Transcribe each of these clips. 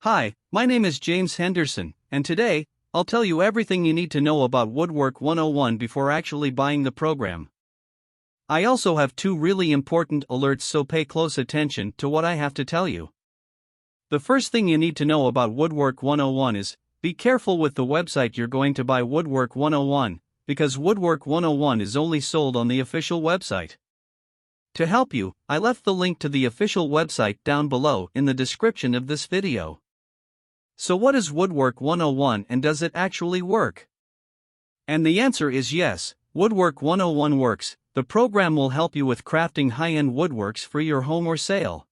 Hi, my name is James Henderson, and today, I'll tell you everything you need to know about Woodwork 101 before actually buying the program. I also have two really important alerts, so pay close attention to what I have to tell you. The first thing you need to know about Woodwork 101 is, be careful with the website you're going to buy Woodwork 101, because Woodwork 101 is only sold on the official website. To help you, I left the link to the official website down below in the description of this video. So what is Woodwork 101 and does it actually work? And the answer is yes, Woodwork 101 works. The program will help you with crafting high-end woodworks for your home or sale.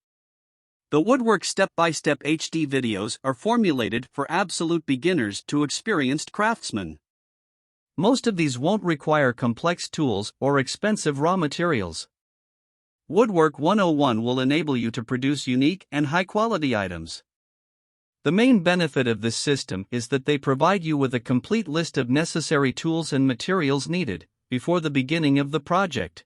The Woodwork step-by-step HD videos are formulated for absolute beginners to experienced craftsmen. Most of these won't require complex tools or expensive raw materials. Woodwork 101 will enable you to produce unique and high-quality items. The main benefit of this system is that they provide you with a complete list of necessary tools and materials needed before the beginning of the project.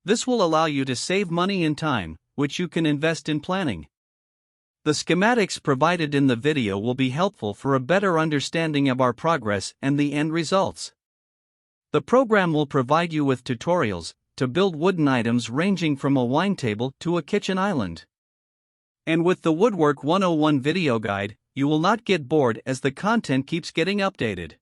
This will allow you to save money and time, which you can invest in planning. The schematics provided in the video will be helpful for a better understanding of our progress and the end results. The program will provide you with tutorials to build wooden items ranging from a wine table to a kitchen island. And with the Woodwork 101 video guide, you will not get bored as the content keeps getting updated.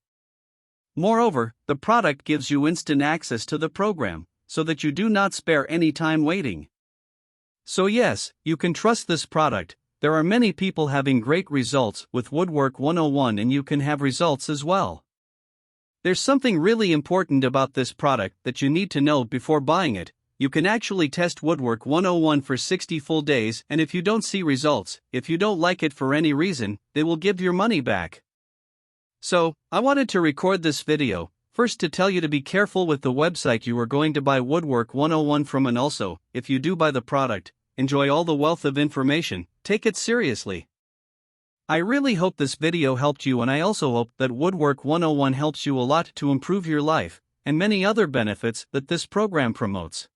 Moreover, the product gives you instant access to the program, so that you do not spare any time waiting. So yes, you can trust this product. There are many people having great results with Woodwork 101 and you can have results as well. There's something really important about this product that you need to know before buying it. You can actually test Woodwork 101 for 60 full days, and if you don't see results, if you don't like it for any reason, they will give your money back. So, I wanted to record this video, first to tell you to be careful with the website you are going to buy Woodwork 101 from, and also, if you do buy the product, enjoy all the wealth of information, take it seriously. I really hope this video helped you, and I also hope that Woodwork 101 helps you a lot to improve your life, and many other benefits that this program promotes.